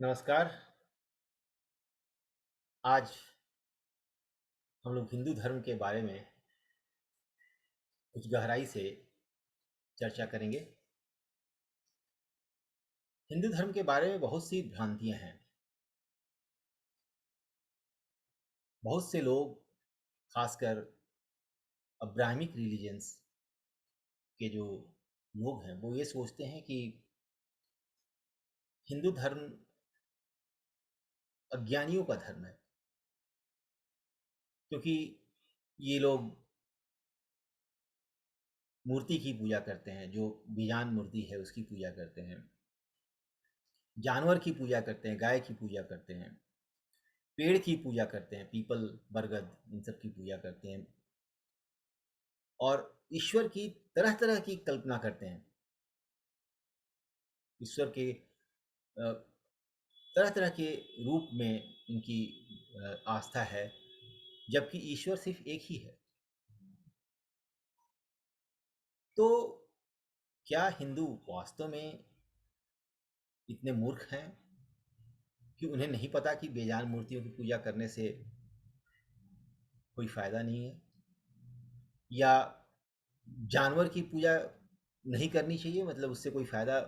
नमस्कार। आज हम लोग हिंदू धर्म के बारे में कुछ गहराई से चर्चा करेंगे। हिंदू धर्म के बारे में बहुत सी भ्रांतियां हैं। बहुत से लोग, खासकर अब्राहमिक रिलीजन्स के जो लोग हैं, वो ये सोचते हैं कि हिंदू धर्म अज्ञानियों का धर्म है, क्योंकि ये लोग मूर्ति की पूजा करते हैं, जो बीजान मूर्ति है उसकी पूजा करते हैं, जानवर की पूजा करते हैं, गाय की पूजा करते हैं, पेड़ की पूजा करते हैं, पीपल, बरगद, इन सब की पूजा करते हैं और ईश्वर की तरह तरह की कल्पना करते हैं। ईश्वर के तरह तरह के रूप में इनकी आस्था है, जबकि ईश्वर सिर्फ एक ही है। तो क्या हिंदू वास्तव में इतने मूर्ख हैं कि उन्हें नहीं पता कि बेजान मूर्तियों की पूजा करने से कोई फायदा नहीं है, या जानवर की पूजा नहीं करनी चाहिए, मतलब उससे कोई फायदा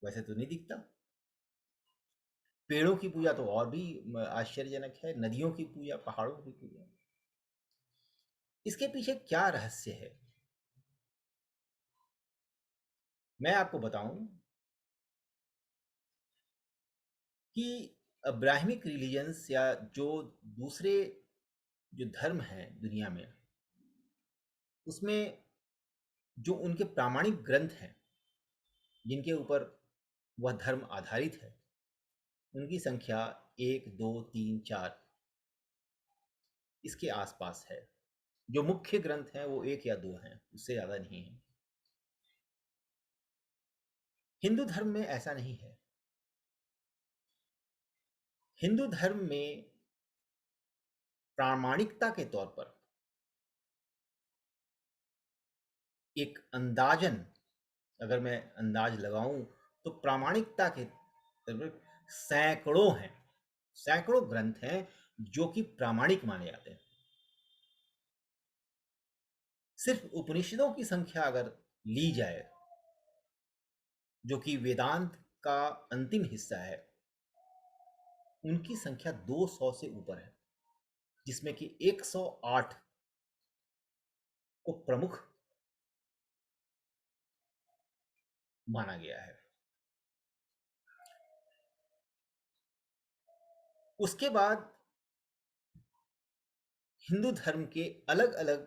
वैसे तो नहीं दिखता। पेड़ों की पूजा तो और भी आश्चर्यजनक है, नदियों की पूजा, पहाड़ों की पूजा। इसके पीछे क्या रहस्य है? मैं आपको बताऊं कि अब्राहमिक रिलीजन्स या जो दूसरे जो धर्म हैं दुनिया में, उसमें जो उनके प्रामाणिक ग्रंथ हैं, जिनके ऊपर वह धर्म आधारित है, उनकी संख्या 1, 2, 3, 4 इसके आसपास है। जो मुख्य ग्रंथ हैं वो 1 या 2 हैं, उससे ज़्यादा नहीं है। हिंदू धर्म में ऐसा नहीं है। हिंदू धर्म में प्रामाणिकता के तौर पर एक अंदाजन, अगर मैं अंदाज लगाऊं, तो प्रामाणिकता के सैकड़ों हैं, सैकड़ों ग्रंथ हैं जो कि प्रामाणिक माने जाते हैं। सिर्फ उपनिषदों की संख्या अगर ली जाए, जो कि वेदांत का अंतिम हिस्सा है, उनकी संख्या 200 से ऊपर है, जिसमें कि 108 को प्रमुख माना गया है। उसके बाद हिंदू धर्म के अलग अलग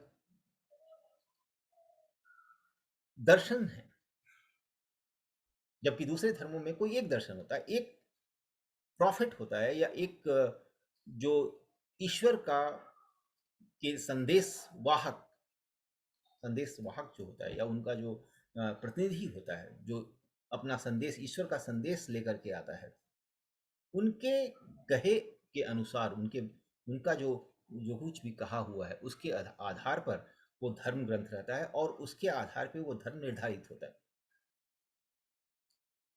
दर्शन हैं, जबकि दूसरे धर्मों में कोई एक दर्शन होता है, एक प्रॉफिट होता है, या एक जो ईश्वर का के संदेश वाहक जो होता है, या उनका जो प्रतिनिधि होता है, जो अपना संदेश, ईश्वर का संदेश लेकर के आता है, उनके कहे के अनुसार, उनका जो जो कुछ भी कहा हुआ है, उसके आधार पर वो धर्म ग्रंथ रहता है और उसके आधार पे वो धर्म निर्धारित होता है।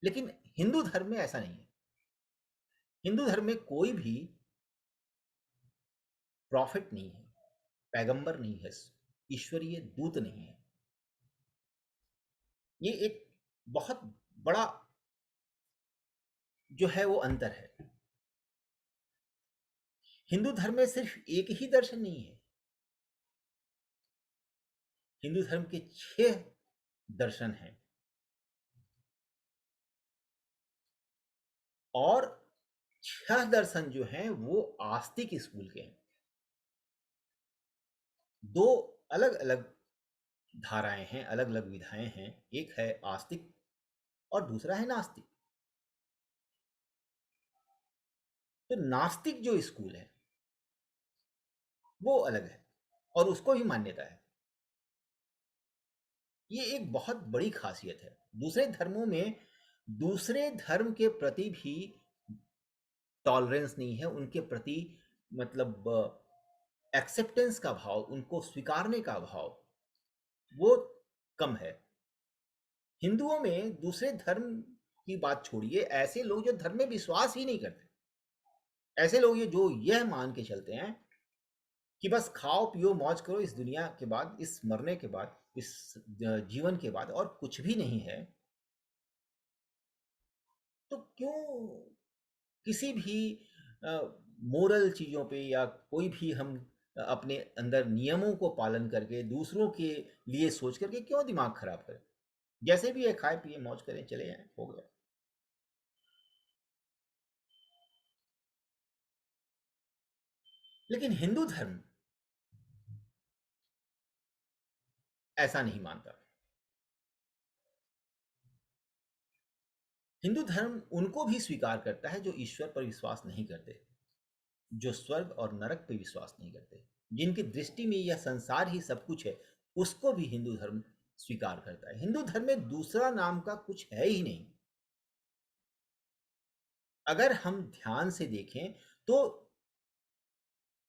लेकिन हिंदू धर्म में ऐसा नहीं है। हिंदू धर्म में कोई भी प्रॉफिट नहीं है, पैगंबर नहीं है, ईश्वरीय दूत नहीं है। ये एक बहुत बड़ा जो है वो अंतर है। हिंदू धर्म में सिर्फ एक ही दर्शन नहीं है। हिंदू धर्म के 6 दर्शन हैं, और 6 दर्शन जो हैं वो आस्तिक स्कूल के हैं। 2 अलग अलग धाराएं हैं, अलग अलग विधाएं हैं। एक है आस्तिक और दूसरा है नास्तिक। तो नास्तिक जो स्कूल है वो अलग है, और उसको भी मान्यता है। ये एक बहुत बड़ी खासियत है। दूसरे धर्मों में दूसरे धर्म के प्रति भी टॉलरेंस नहीं है, उनके प्रति मतलब एक्सेप्टेंस का भाव, उनको स्वीकारने का भाव वो कम है। हिंदुओं में दूसरे धर्म की बात छोड़िए, ऐसे लोग जो धर्म में विश्वास ही नहीं करते, ऐसे लोग ये जो यह मान के चलते हैं कि बस खाओ पियो मौज करो, इस दुनिया के बाद, इस मरने के बाद, इस जीवन के बाद और कुछ भी नहीं है, तो क्यों किसी भी मोरल चीज़ों पे या कोई भी हम अपने अंदर नियमों को पालन करके दूसरों के लिए सोच करके क्यों दिमाग खराब करें? जैसे भी है खाए पिए मौज करें चले जाएं, हो गया। लेकिन हिंदू धर्म ऐसा नहीं मानता। हिंदू धर्म उनको भी स्वीकार करता है जो ईश्वर पर विश्वास नहीं करते, जो स्वर्ग और नरक पर विश्वास नहीं करते, जिनकी दृष्टि में यह संसार ही सब कुछ है, उसको भी हिंदू धर्म स्वीकार करता है। हिंदू धर्म में दूसरा नाम का कुछ है ही नहीं। अगर हम ध्यान से देखें तो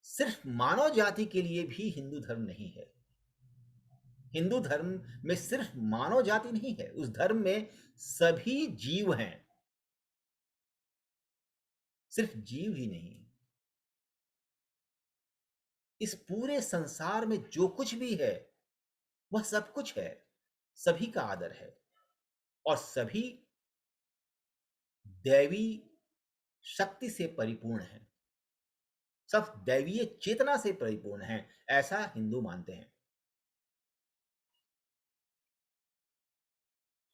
सिर्फ मानव जाति के लिए भी हिंदू धर्म नहीं है। हिंदू धर्म में सिर्फ मानव जाति नहीं है, उस धर्म में सभी जीव हैं। सिर्फ जीव ही नहीं, इस पूरे संसार में जो कुछ भी है वह सब कुछ है, सभी का आदर है और सभी दैवी शक्ति से परिपूर्ण है, सब दैवीय चेतना से परिपूर्ण है, ऐसा हिंदू मानते हैं।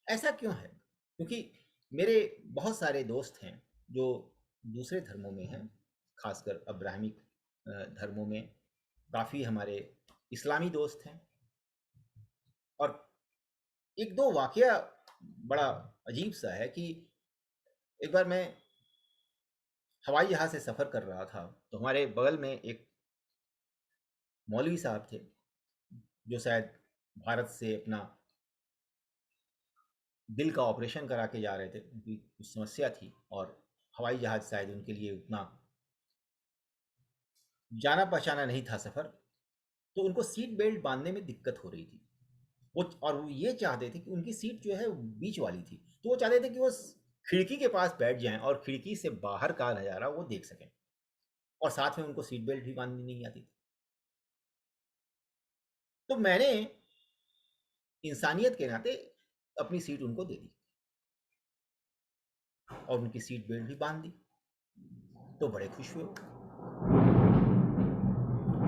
ऐसा क्यों है? क्योंकि मेरे बहुत सारे दोस्त हैं जो दूसरे धर्मों में हैं, खासकर अब्राहमिक धर्मों में काफ़ी हमारे इस्लामी दोस्त हैं। और एक दो वाकया बड़ा अजीब सा है कि एक बार मैं हवाई जहाज़ से सफ़र कर रहा था, तो हमारे बगल में एक मौलवी साहब थे जो शायद भारत से अपना दिल का ऑपरेशन करा के जा रहे थे, उनकी कुछ समस्या थी और हवाई जहाज़ शायद उनके लिए उतना जाना पहचाना नहीं था सफ़र, तो उनको सीट बेल्ट बांधने में दिक्कत हो रही थी। वो ये चाहते थे कि उनकी सीट जो है बीच वाली थी, तो वो चाहते थे कि वो खिड़की के पास बैठ जाएं और खिड़की से बाहर का नज़ारा वो देख सकें, और साथ में उनको सीट बेल्ट भी बांधनी नहीं आती थी। तो मैंने इंसानियत के नाते अपनी सीट उनको दे दी और उनकी सीट बेल्ट भी बांध दी, तो बड़े खुश हुए,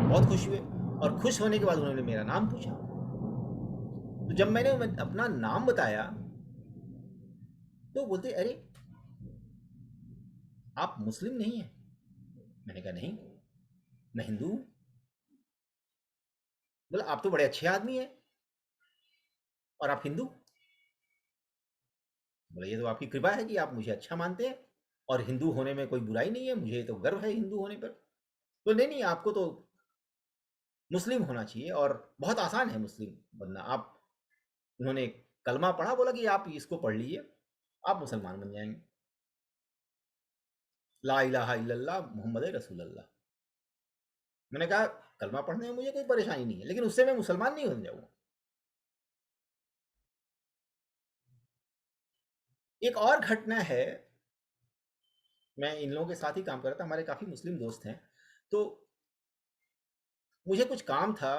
बहुत खुश हुए। और खुश होने के बाद उन्होंने मेरा नाम पूछा, तो जब मैंने अपना नाम बताया तो बोलते, अरे आप मुस्लिम नहीं हैं? मैंने कहा नहीं, मैं हिंदू हूँ। बोला आप तो बड़े अच्छे आदमी हैं और आप हिंदू? बोला ये तो आपकी कृपा है कि आप मुझे अच्छा मानते हैं और हिंदू होने में कोई बुराई नहीं है, मुझे तो गर्व है हिंदू होने पर। तो नहीं नहीं, आपको तो मुस्लिम होना चाहिए और बहुत आसान है मुस्लिम बनना। आप, उन्होंने कलमा पढ़ा, बोला कि आप इसको पढ़ लीजिए, आप मुसलमान बन जाएंगे, ला इलाहा इल्लल्लाह मोहम्मद रसूलुल्लाह। मैंने कहा कलमा पढ़ने में मुझे कोई परेशानी नहीं है, लेकिन उससे मैं मुसलमान नहीं बन जाऊंगा। एक और घटना है, मैं इन लोगों के साथ ही काम कर रहा था, हमारे काफ़ी मुस्लिम दोस्त हैं, तो मुझे कुछ काम था,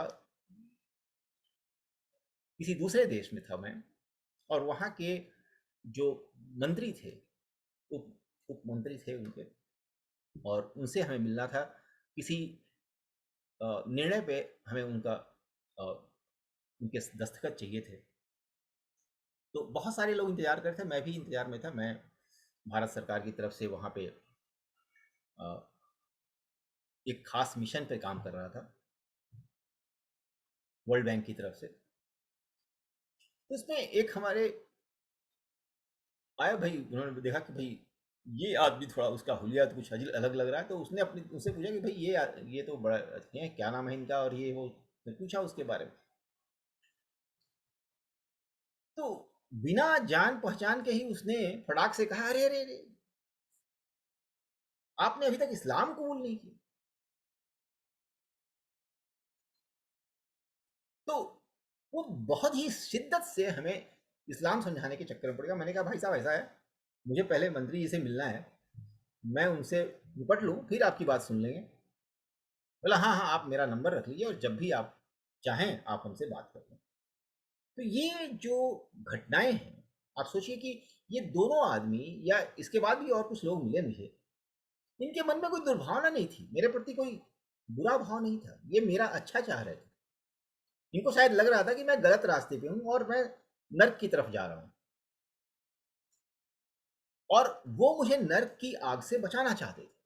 किसी दूसरे देश में था मैं, और वहाँ के जो मंत्री थे, उप उप मंत्री थे उनके, और उनसे हमें मिलना था किसी निर्णय पे, हमें उनका उनके दस्तखत चाहिए थे। तो बहुत सारे लोग इंतज़ार कर रहे थे, मैं भी इंतज़ार में था। मैं भारत सरकार की तरफ से वहाँ पे एक ख़ास मिशन पे काम कर रहा था, वर्ल्ड बैंक की तरफ से। तो उसमें एक हमारे आया भाई, उन्होंने देखा कि भाई ये आदमी थोड़ा, उसका हुलिया तो कुछ अलग लग रहा है, तो उसने अपनी उससे पूछा कि भाई ये तो बड़ा अच्छे हैं, क्या नाम है इनका, और ये वो पूछा उसके बारे में। तो बिना जान पहचान के ही उसने फटाक से कहा, अरे अरे अरे, आपने अभी तक इस्लाम कबूल नहीं किया। तो वो बहुत ही शिद्दत से हमें इस्लाम समझाने के चक्कर में पड़ गया। मैंने कहा भाई साहब ऐसा है मुझे पहले मंत्री जी से मिलना है, मैं उनसे निपट लूँ, फिर आपकी बात सुन लेंगे। बोला हाँ हाँ, आप मेरा नंबर रख लीजिए और जब भी आप चाहें आप हमसे बात कर लें। तो ये जो घटनाएं हैं, आप सोचिए कि ये दोनों आदमी या इसके बाद भी और कुछ लोग मिले मुझे, इनके मन में कोई दुर्भावना नहीं थी, मेरे प्रति कोई बुरा भाव नहीं था, ये मेरा अच्छा चाह रहे थे। इनको शायद लग रहा था कि मैं गलत रास्ते पे हूँ और मैं नर्क की तरफ जा रहा हूँ, और वो मुझे नर्क की आग से बचाना चाहते थे।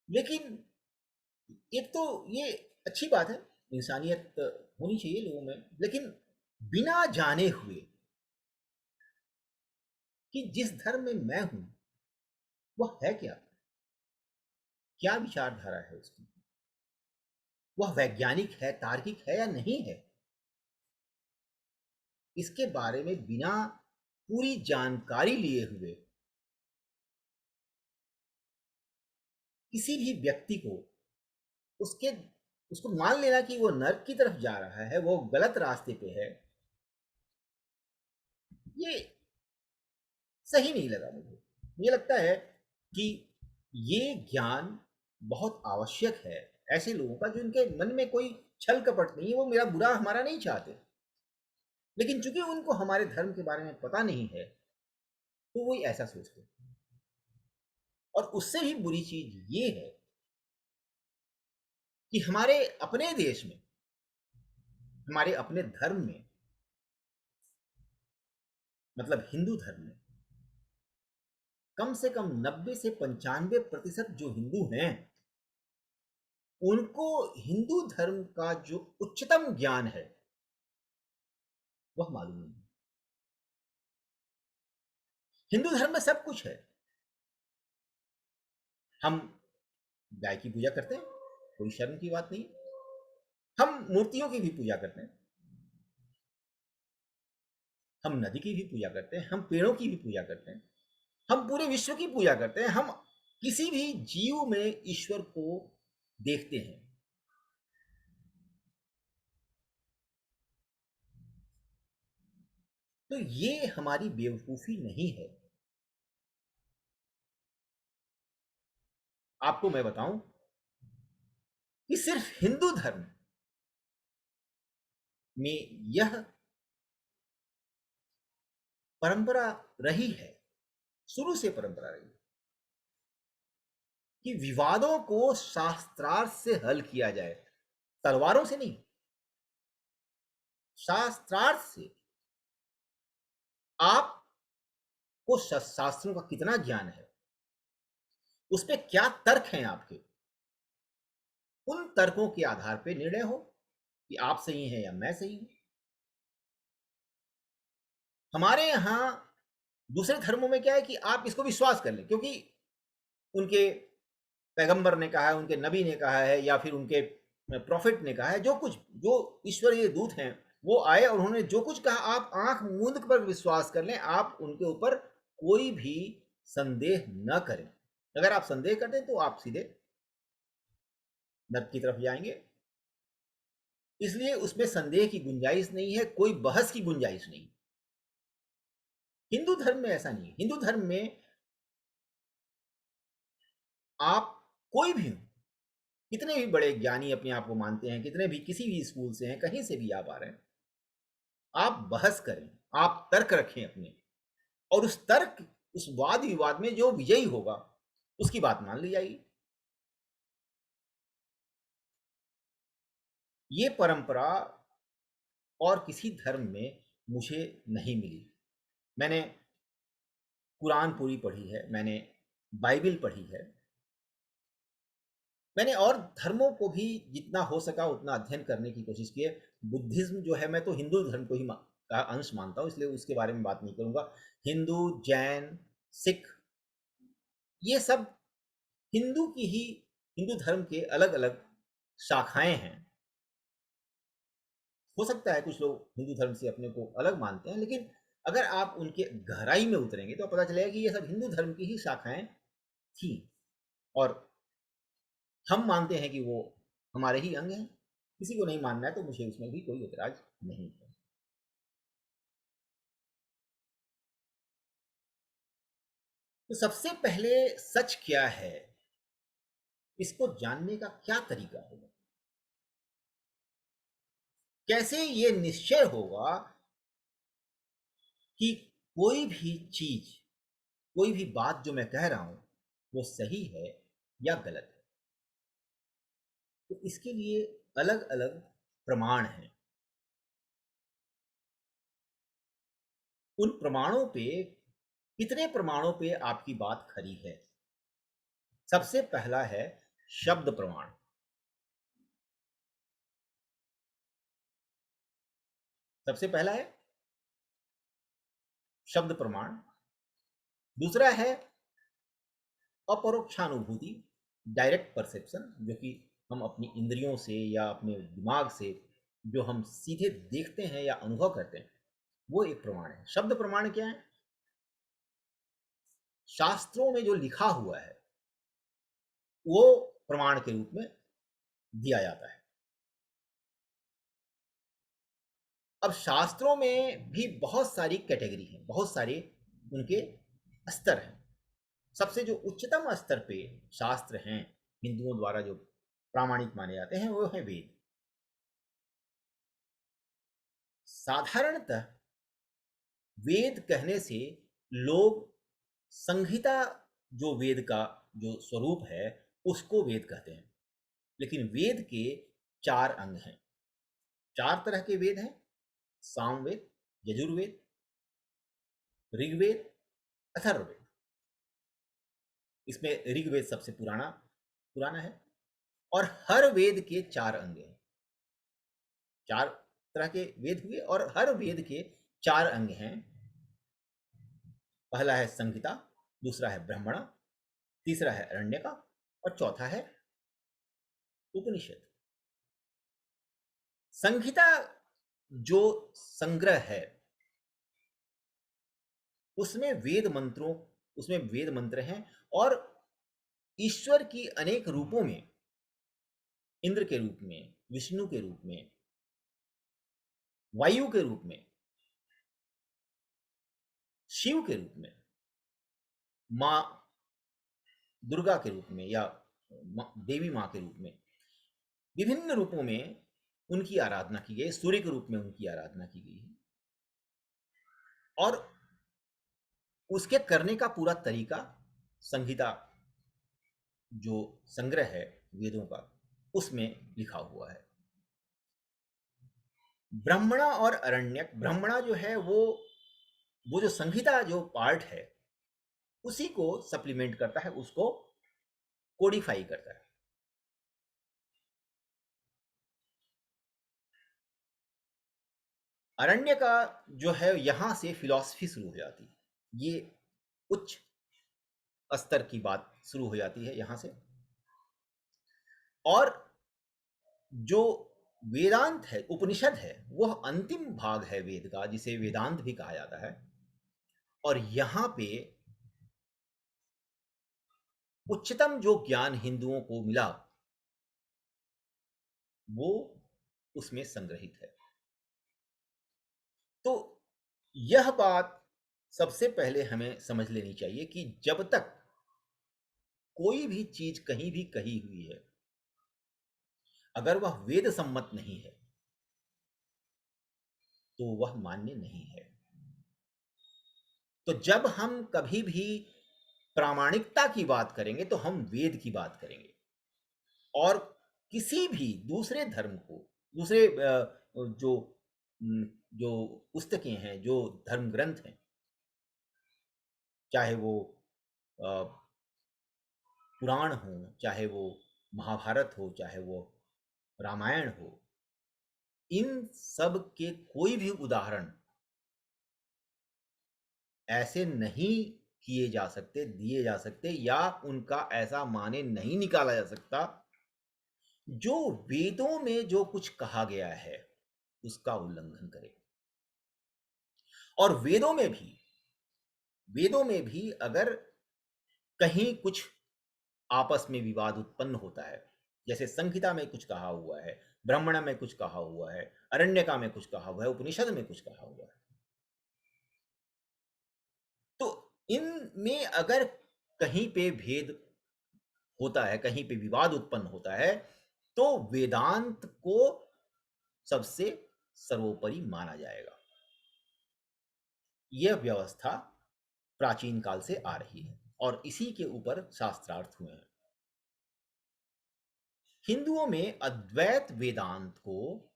लेकिन एक तो ये अच्छी बात है, इंसानियत होनी चाहिए लोगों में, लेकिन बिना जाने हुए कि जिस धर्म में मैं हूं वह है क्या, क्या विचारधारा है उसकी, वह वैज्ञानिक है, तार्किक है या नहीं है, इसके बारे में बिना पूरी जानकारी लिए हुए किसी भी व्यक्ति को उसके उसको मान लेना कि वो नर्क की तरफ जा रहा है, वो गलत रास्ते पे है, ये सही नहीं लगा मुझे। मुझे लगता है कि ये ज्ञान बहुत आवश्यक है ऐसे लोगों का जिनके मन में कोई छल कपट नहीं है, वो मेरा बुरा हमारा नहीं चाहते, लेकिन चूंकि उनको हमारे धर्म के बारे में पता नहीं है तो वो ऐसा सोचते हैं। और उससे भी बुरी चीज ये है कि हमारे अपने देश में, हमारे अपने धर्म में, मतलब हिंदू धर्म में, कम से कम 90 से 95% जो हिंदू हैं उनको हिंदू धर्म का जो उच्चतम ज्ञान है वह मालूम नहीं। हिंदू धर्म में सब कुछ है, हम गाय की पूजा करते हैं, कोई शर्म की बात नहीं, हम मूर्तियों की भी पूजा करते हैं, हम नदी की भी पूजा करते हैं, हम पेड़ों की भी पूजा करते हैं, हम पूरे विश्व की पूजा करते हैं, हम किसी भी जीव में ईश्वर को देखते हैं। तो ये हमारी बेवकूफी नहीं है। आपको मैं बताऊं कि सिर्फ हिंदू धर्म में यह परंपरा रही है, शुरू से परंपरा रही है कि विवादों को शास्त्रार्थ से हल किया जाए, तलवारों से नहीं, शास्त्रार्थ से। आपको शास्त्रों का कितना ज्ञान है, उस पर क्या तर्क हैं आपके, उन तर्कों के आधार पर निर्णय हो कि आप सही हैं या मैं सही हूं। हमारे यहां दूसरे धर्मों में क्या है कि आप इसको विश्वास कर लें क्योंकि उनके पैगंबर ने कहा है, उनके नबी ने कहा है, या फिर उनके प्रॉफिट ने कहा है, जो कुछ जो ईश्वरीय दूत हैं वो आए और उन्होंने जो कुछ कहा आप आंख मूंद कर विश्वास कर लें, आप उनके ऊपर कोई भी संदेह न करें। अगर आप संदेह करते हैं तो आप सीधे नर्क की तरफ जाएंगे। इसलिए उसमें संदेह की गुंजाइश नहीं है, कोई बहस की गुंजाइश नहीं। हिंदू धर्म में ऐसा नहीं है। हिंदू धर्म में आप कोई भी हो, कितने भी बड़े ज्ञानी अपने आप को मानते हैं, कितने भी किसी भी स्कूल से हैं, कहीं से भी आप आ रहे हैं, आप बहस करें, आप तर्क रखें अपने, और उस तर्क, उस वाद विवाद में जो विजयी होगा उसकी बात मान ली जाएगी। ये परंपरा और किसी धर्म में मुझे नहीं मिली। मैंने कुरान पूरी पढ़ी है, मैंने बाइबिल पढ़ी है, मैंने और धर्मों को भी जितना हो सका उतना अध्ययन करने की कोशिश की है। बुद्धिज्म जो है, मैं तो हिंदू धर्म को ही का अंश मानता हूँ, इसलिए उसके बारे में बात नहीं करूंगा। हिंदू, जैन, सिख, ये सब हिंदू की ही, हिंदू धर्म के अलग अलग शाखाएं हैं। हो सकता है कुछ लोग हिंदू धर्म से अपने को अलग मानते हैं, लेकिन अगर आप उनके गहराई में उतरेंगे तो पता चलेगा कि ये सब हिंदू धर्म की ही शाखाएं थी, और हम मानते हैं कि वो हमारे ही अंग हैं। किसी को नहीं मानना है तो मुझे उसमें भी कोई एतराज नहीं है। तो सबसे पहले सच क्या है, इसको जानने का क्या तरीका होगा? कैसे ये निश्चय होगा कि कोई भी चीज, कोई भी बात जो मैं कह रहा हूं वो सही है या गलत है? तो इसके लिए अलग अलग प्रमाण हैं। उन प्रमाणों पे, कितने प्रमाणों पे आपकी बात खरी है? सबसे पहला है शब्द प्रमाण। सबसे पहला है शब्द प्रमाण। दूसरा है अपरोक्षानुभूति, डायरेक्ट परसेप्शन, जो कि हम अपनी इंद्रियों से या अपने दिमाग से जो हम सीधे देखते हैं या अनुभव करते हैं, वो एक प्रमाण है। शब्द प्रमाण क्या है? शास्त्रों में जो लिखा हुआ है वो प्रमाण के रूप में दिया जाता है। अब शास्त्रों में भी बहुत सारी कैटेगरी है, बहुत सारे उनके स्तर हैं। सबसे जो उच्चतम स्तर पे शास्त्र हैं हिंदुओं द्वारा जो प्रामाणिक माने जाते हैं वो है वेद। साधारणतः वेद कहने से लोग संहिता, जो वेद का जो स्वरूप है उसको वेद कहते हैं। लेकिन वेद के चार अंग हैं। चार तरह के वेद हैं: सामवेद, यजुर्वेद, ऋग्वेद, अथर्ववेद। इसमें ऋग्वेद सबसे पुराना पुराना है। और हर वेद के चार अंग हैं। चार तरह के वेद हुए और हर वेद के चार अंग हैं। पहला है संहिता, दूसरा है ब्राह्मण, तीसरा है अरण्यका और चौथा है उपनिषद। संहिता जो संग्रह है उसमें वेद मंत्र हैं और ईश्वर की अनेक रूपों में, इंद्र के रूप में, विष्णु के रूप में, वायु के रूप में, शिव के रूप में, माँ दुर्गा के रूप में या देवी माँ के रूप में, विभिन्न रूपों में उनकी आराधना की गई। सूर्य के रूप में उनकी आराधना की गई है। और उसके करने का पूरा तरीका संहिता जो संग्रह है वेदों का उसमें लिखा हुआ है। ब्राह्मणा और अरण्यक, ब्राह्मणा जो है वो जो संहिता जो पार्ट है उसी को सप्लीमेंट करता है, उसको कोडिफाई करता है। अरण्य का जो है यहां से फिलॉसफी शुरू हो जाती है। ये उच्च स्तर की बात शुरू हो जाती है यहां से। और जो वेदांत है, उपनिषद है, वह अंतिम भाग है वेद का, जिसे वेदांत भी कहा जाता है। और यहां पे उच्चतम जो ज्ञान हिंदुओं को मिला वो उसमें संग्रहित है। तो यह बात सबसे पहले हमें समझ लेनी चाहिए कि जब तक कोई भी चीज कहीं भी कही हुई है, अगर वह वेद सम्मत नहीं है तो वह मान्य नहीं है। तो जब हम कभी भी प्रामाणिकता की बात करेंगे तो हम वेद की बात करेंगे। और किसी भी दूसरे धर्म को, दूसरे जो जो पुस्तकें हैं, जो धर्म ग्रंथ हैं, चाहे वो पुराण हो, चाहे वो महाभारत हो, चाहे वो रामायण हो, इन सब के कोई भी उदाहरण ऐसे नहीं किए जा सकते, दिए जा सकते, या उनका ऐसा माने नहीं निकाला जा सकता जो वेदों में जो कुछ कहा गया है उसका उल्लंघन करे। और वेदों में भी अगर कहीं कुछ आपस में विवाद उत्पन्न होता है, जैसे संहिता में कुछ कहा हुआ है, ब्राह्मण में कुछ कहा हुआ है, अरण्यका में कुछ कहा हुआ है, उपनिषद में कुछ कहा हुआ है, तो इनमें अगर कहीं पे भेद होता है, कहीं पे विवाद उत्पन्न होता है, तो वेदांत को सबसे सर्वोपरि माना जाएगा। यह व्यवस्था प्राचीन काल से आ रही है और इसी के ऊपर शास्त्रार्थ हुए हैं। हिंदुओं में अद्वैत वेदांत को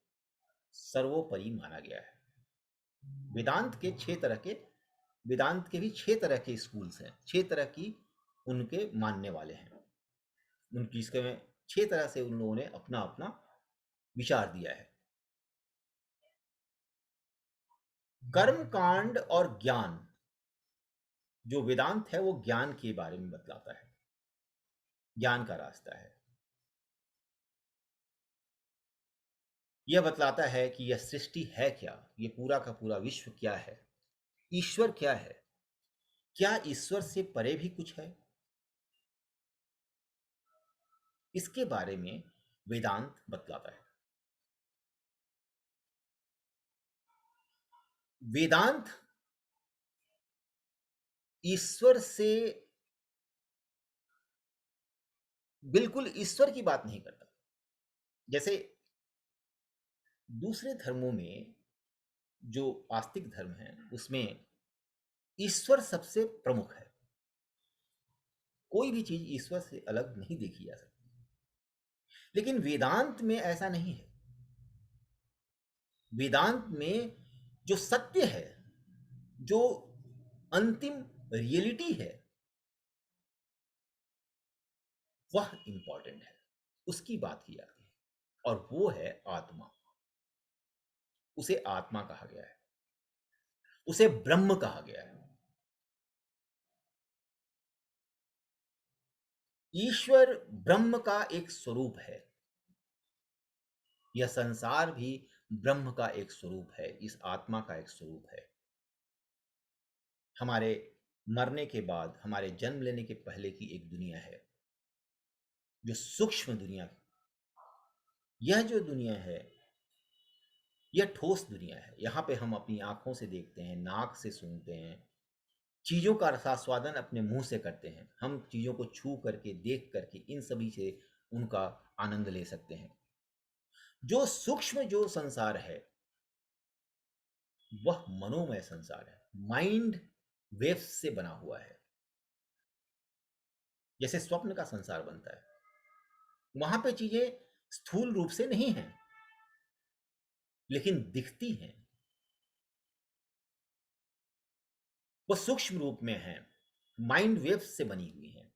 सर्वोपरि माना गया है। वेदांत के छह तरह के वेदांत के भी छह तरह के स्कूल्स हैं, छह तरह की उनके मानने वाले हैं। उनकी इसके में छह तरह से उन लोगों ने अपना अपना विचार दिया है। कर्म कांड और ज्ञान, जो वेदांत है वो ज्ञान के बारे में बतलाता है, ज्ञान का रास्ता है। यह बतलाता है कि यह सृष्टि है क्या, ये पूरा का पूरा विश्व क्या है, ईश्वर क्या है, क्या ईश्वर से परे भी कुछ है, इसके बारे में वेदांत बतलाता है। वेदांत ईश्वर से बिल्कुल ईश्वर की बात नहीं करता। जैसे दूसरे धर्मों में, जो आस्तिक धर्म है, उसमें ईश्वर सबसे प्रमुख है। कोई भी चीज ईश्वर से अलग नहीं देखी जा सकती। लेकिन वेदांत में ऐसा नहीं है। वेदांत में जो सत्य है, जो अंतिम रियलिटी है, वह इंपॉर्टेंट है, उसकी बात की जाती है, और वो है आत्मा। उसे आत्मा कहा गया है, उसे ब्रह्म कहा गया है। ईश्वर ब्रह्म का एक स्वरूप है। यह संसार भी ब्रह्म का एक स्वरूप है, इस आत्मा का एक स्वरूप है। हमारे मरने के बाद, हमारे जन्म लेने के पहले की एक दुनिया है, जो सूक्ष्म दुनिया। यह जो दुनिया है, यह ठोस दुनिया है। यहाँ पे हम अपनी आंखों से देखते हैं, नाक से सूंघते हैं, चीजों का रसास्वादन अपने मुंह से करते हैं। हम चीजों को छू करके, देख करके, इन सभी से उनका आनंद ले सकते हैं। जो सूक्ष्म जो संसार है, वह मनोमय संसार है, माइंड वेव्स से बना हुआ है। जैसे स्वप्न का संसार बनता है, वहां पे चीजें स्थूल रूप से नहीं हैं, लेकिन दिखती हैं। वो सूक्ष्म रूप में है, माइंड वेव्स से बनी हुई हैं।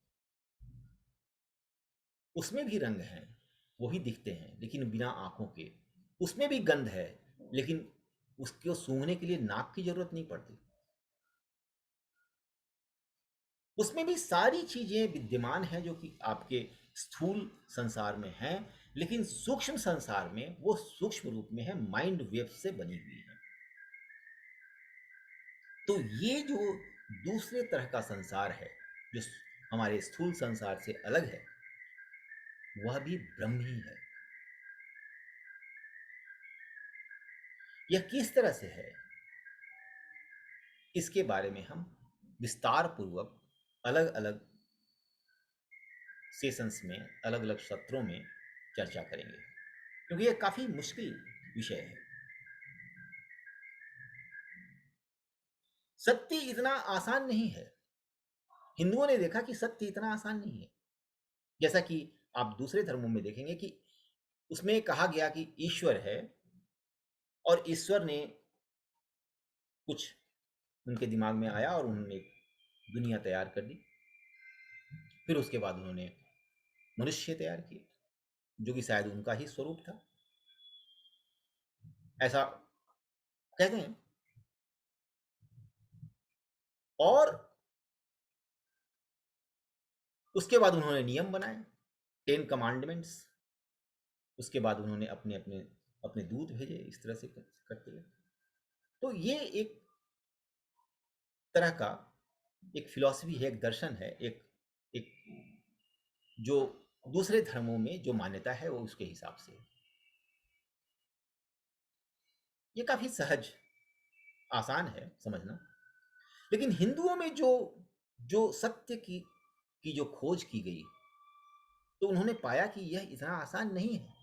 उसमें भी रंग हैं, वही दिखते हैं, लेकिन बिना आंखों के। उसमें भी गंध है, लेकिन उसको सूंघने के लिए नाक की जरूरत नहीं पड़ती। उसमें भी सारी चीजें विद्यमान हैं जो कि आपके स्थूल संसार में हैं, लेकिन सूक्ष्म संसार में वो सूक्ष्म रूप में है, माइंड वेव से बनी हुई है। तो ये जो दूसरे तरह का संसार है, जो हमारे स्थूल संसार से अलग है, वह भी ब्रह्म ही है। यह किस तरह से है, इसके बारे में हम विस्तार पूर्वक अलग अलग सेशंस में, अलग अलग सत्रों में चर्चा करेंगे, क्योंकि यह काफी मुश्किल विषय है। सत्य इतना आसान नहीं है। हिंदुओं ने देखा कि सत्य इतना आसान नहीं है। जैसा कि आप दूसरे धर्मों में देखेंगे कि उसमें कहा गया कि ईश्वर है, और ईश्वर ने कुछ उनके दिमाग में आया और उन्होंने एक दुनिया तैयार कर दी। फिर उसके बाद उन्होंने मनुष्य तैयार किए, जो कि शायद उनका ही स्वरूप था, ऐसा कहते हैं। और उसके बाद उन्होंने नियम बनाए, 10 कमांडमेंट्स। उसके बाद उन्होंने अपने अपने अपने दूत भेजे, इस तरह से करते गए। तो ये एक तरह का एक फिलॉसफी है, एक दर्शन है, एक एक जो दूसरे धर्मों में जो मान्यता है वो उसके हिसाब से। ये काफी सहज, आसान है समझना। लेकिन हिंदुओं में जो जो सत्य की जो खोज की गई, तो उन्होंने पाया कि यह इतना आसान नहीं है।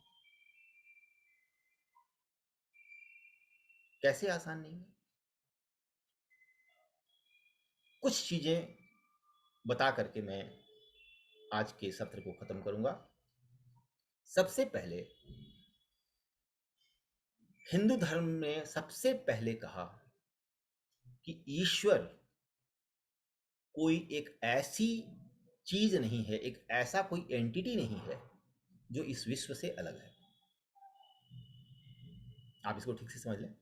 कैसे आसान नहीं है? कुछ चीजें बता करके मैं आज के सत्र को खत्म करूंगा। सबसे पहले, हिंदू धर्म ने सबसे पहले कहा कि ईश्वर कोई एक ऐसी चीज नहीं है, एक ऐसा कोई एंटिटी नहीं है जो इस विश्व से अलग है। आप इसको ठीक से समझ लें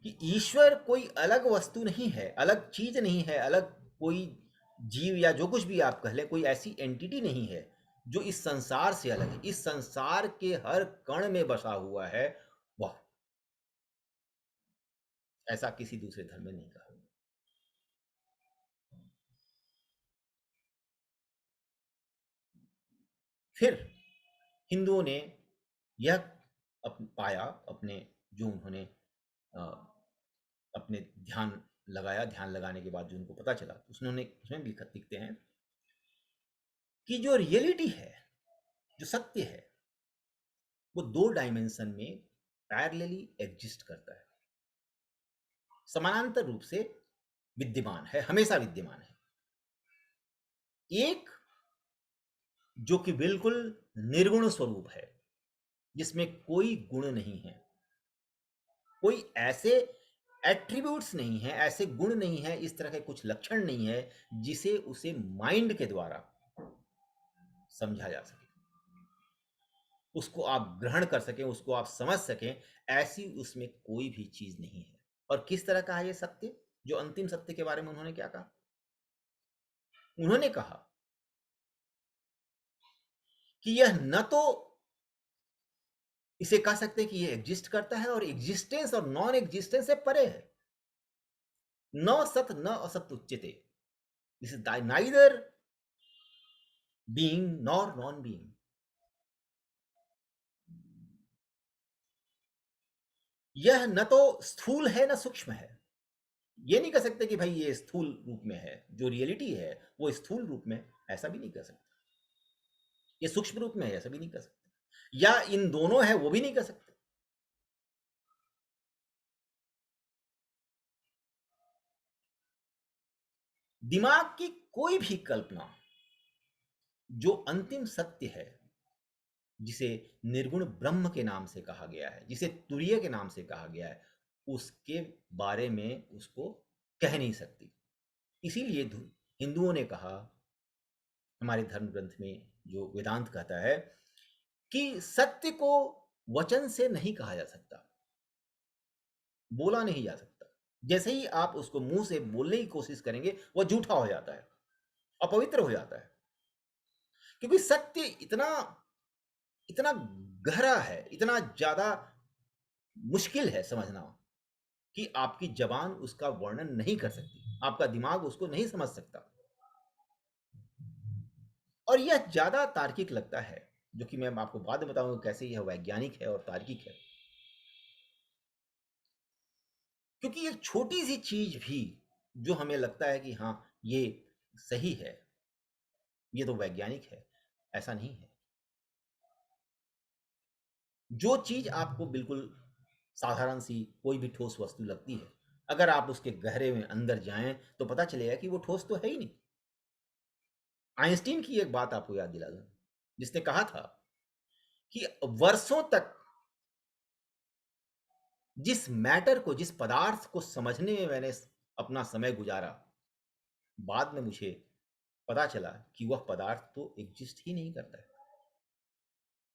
कि ईश्वर कोई अलग वस्तु नहीं है, अलग चीज नहीं है, अलग कोई जीव या जो कुछ भी आप कह लें, कोई ऐसी एंटिटी नहीं है जो इस संसार से अलग है। इस संसार के हर कण में बसा हुआ है वह। ऐसा किसी दूसरे धर्म में नहीं कहा। फिर हिंदुओं ने यह पाया, अपने जो उन्होंने अपने ध्यान लगाया, ध्यान लगाने के बाद जो उनको पता चला, उसमें भी लिखते हैं कि जो रियलिटी है, जो सत्य है, वो 2 डायमेंशन में पैरेलली एग्जिस्ट करता है, समानांतर रूप से विद्यमान है, हमेशा विद्यमान है। एक जो कि बिल्कुल निर्गुण स्वरूप है, जिसमें कोई गुण नहीं है, कोई ऐसे एट्रीब्यूट्स नहीं है, ऐसे गुण नहीं है, इस तरह के कुछ लक्षण नहीं है जिसे उसे माइंड के द्वारा समझा जा सके, उसको आप ग्रहण कर सकें, उसको आप समझ सकें, ऐसी उसमें कोई भी चीज नहीं है। और किस तरह का है ये सत्य? जो अंतिम सत्य के बारे में उन्होंने क्या कहा? उन्होंने कहा कि यह न तो इसे कह सकते कि ये एग्जिस्ट करता है, और एग्जिस्टेंस और नॉन एग्जिस्टेंस से परे है। न सत न असत उच्यते, this is neither being nor non being. यह न तो स्थूल है न सूक्ष्म है। ये नहीं कह सकते कि भाई ये स्थूल रूप में है, जो रियलिटी है वो स्थूल रूप में, ऐसा भी नहीं कह सकते। ये सूक्ष्म रूप में है, ऐसा भी नहीं कह सकते, या इन दोनों है वो भी नहीं कह सकते। दिमाग की कोई भी कल्पना जो अंतिम सत्य है, जिसे निर्गुण ब्रह्म के नाम से कहा गया है, जिसे तुरीय के नाम से कहा गया है, उसके बारे में उसको कह नहीं सकती। इसीलिए हिंदुओं ने कहा, हमारे धर्म ग्रंथ में जो वेदांत कहता है कि सत्य को वचन से नहीं कहा जा सकता, बोला नहीं जा सकता। जैसे ही आप उसको मुंह से बोलने की कोशिश करेंगे, वह झूठा हो जाता है, अपवित्र हो जाता है। क्योंकि सत्य इतना इतना गहरा है, इतना ज्यादा मुश्किल है समझना, कि आपकी जबान उसका वर्णन नहीं कर सकती, आपका दिमाग उसको नहीं समझ सकता। और यह ज्यादा तार्किक लगता है, जो कि मैं आपको बाद में बताऊंगा कैसे यह वैज्ञानिक है और तार्किक है। क्योंकि एक छोटी सी चीज भी जो हमें लगता है कि हाँ ये सही है, ये तो वैज्ञानिक है, ऐसा नहीं है। जो चीज आपको बिल्कुल साधारण सी कोई भी ठोस वस्तु लगती है, अगर आप उसके गहरे में अंदर जाएं तो पता चलेगा कि वो ठोस तो है ही नहीं। आइंस्टीन की एक बात आपको याद दिला दूं, जिसने कहा था कि वर्षों तक जिस मैटर को, जिस पदार्थ को समझने में मैंने अपना समय गुजारा, बाद में मुझे पता चला कि वह पदार्थ तो एग्जिस्ट ही नहीं करता है,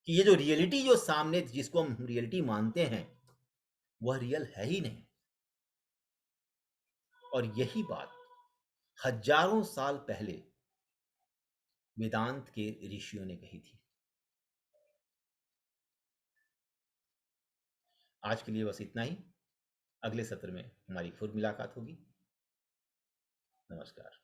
कि ये जो रियलिटी जो सामने, जिसको हम रियलिटी मानते हैं, वह रियल है ही नहीं। और यही बात हजारों साल पहले वेदांत के ऋषियों ने कही थी। आज के लिए बस इतना ही। अगले सत्र में हमारी फिर मुलाकात होगी। नमस्कार।